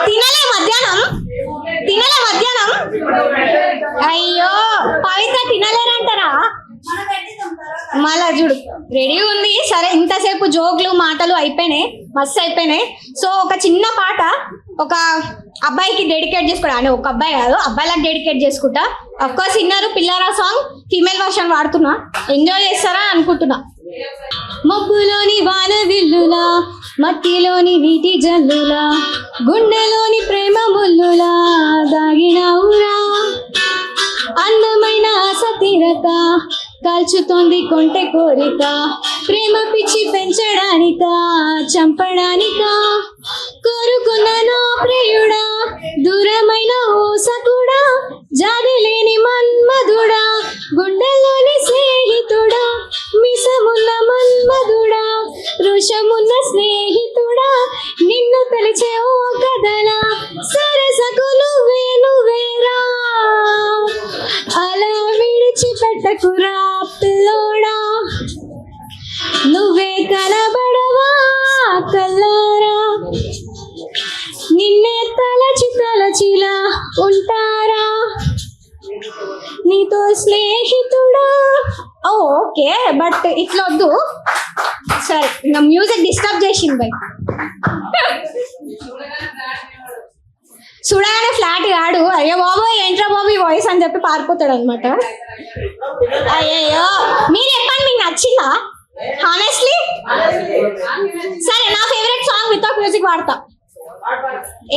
తినలే మధ్యాహ్నం అయ్యో పవిత్ర తినలేరంటారా మళ్ళా చూడు రెడీ ఉంది. సరే ఇంతసేపు జోకులు మాటలు అయిపోయినాయి, మస్తు అయిపోయినాయి. సో ఒక చిన్న పాట ఒక అబ్బాయికి డెడికేట్ చేసుకుంటా అని, ఒక అబ్బాయి కాదు అబ్బాయిలకు డెడికేట్ చేసుకుంటా. అఫ్కోర్స్ ఇన్నారు పిల్లారా సాంగ్ ఫీమేల్ వర్షన్ వాడుతున్నా, ఎంజాయ్ చేస్తారా అనుకుంటున్నా. మబ్బులోని వాన విల్లులా, మట్టిలోని నీటి జల్లులా, గుండెలోని ప్రేమ ముల్లులా దాగినవురా. అందమైన ఆశ తీరక కాల్చుతోంది కొంటె కోరిక, ప్రేమ పిచ్చి పెంచడానిక చంపడానిక. కోరుకున్న నా ప్రియుడా, దూరమైన ఓసకుడా, జాలి లేని మన్మధుడా, గుండెల్లోని స్నేహితుడా, మిసమున్న మన్మధుడా, రుషమున్న స్నేహితుడా, నిన్ను తెలిచే ఓ కదలా, సరసకు నువ్వేరా. అలా విడిచిపెట్టకురా పిల్లోడా, నువ్వే కనబడవా కల్లారా, నిన్నే తలచిలా ఉంటారా నీతో స్నేహితుడా. ఓకే బట్ ఇట్లా వద్దు. సరే నా మ్యూజిక్ డిస్టర్బ్ చేసింది బై. చూడగానే ఫ్లాట్ కాడు, అయ్యో బాబోయ్ ఏంట్రా బాబు ఈ వాయిస్ అని చెప్పి పారిపోతాడు అనమాట. అయ్యయ్యో మీరు చెప్పండి మీకు నచ్చిందా హానెస్ట్లీ? సరే నా ఫేవరెట్ సాంగ్ వితౌట్ మ్యూజిక్ వాడతా.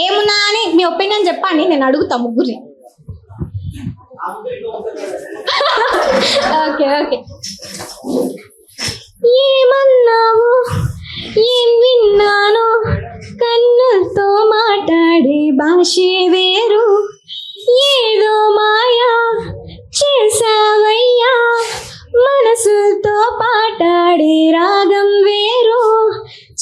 ఏమున్నా అని మీ ఒపీనియన్ చెప్పండి, నేను అడుగుతా ముగ్గురిని. Okay okay. ఏమన్నావు ఏం విన్నాను, కన్నులతో మాట్లాడే భాషే వేరు, ఏదో మాయా చేసావయ్యా, మనసుతో పాటాడే రాగం వేరు.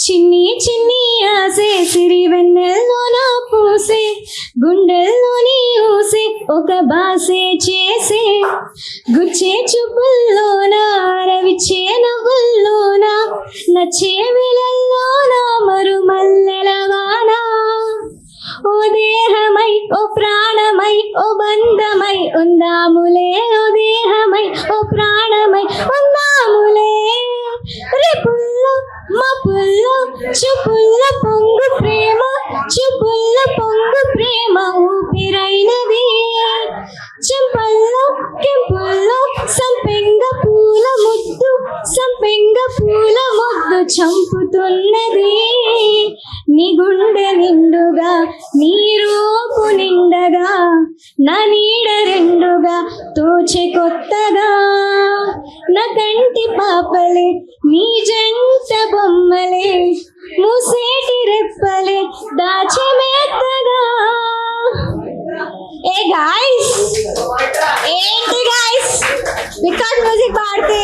చిన్ని చిన్ని ఆసే సిరి వెన్నెల్లోన పూసే, గుండెల్లోని ఊసే ఒక బాసే చేసే, గుచ్చే చూపుల్లోన రవిచే నవ్వుల్లోన, నచ్చే విలల్లోన మరుమల్లెల వాన. ఓ దేహమై ఓ ప్రాణమై ఓ బంధమై ఉందాములే, ఓ దేహమై ఓ ప్రాణమై ఉందాములే. రేపుల్లో మపుల్లో చూపుల్లో పొంగు ప్రేమ, చూపుల్లో పొంగు ప్రేమ ఊపిరైనది. చెంపల్లో కెంపుల్లో సంపెంగ పూల ముద్దు, సంపెంగ పూల ముద్దు చంపుతున్నది. నీ గుండె నిండుగా నీ రూపు నిండగా, నా నీడ రెండుగా తోచె కొత్తగా, నా కంటి పాపలే నీ జంట బొమ్మలే, మూసేటి రెప్పలే దాచె మెత్తగా. ఏ గాయ్స్ ఏంటి గాయ్స్ వితౌట్ మ్యూజిక్ పాడితే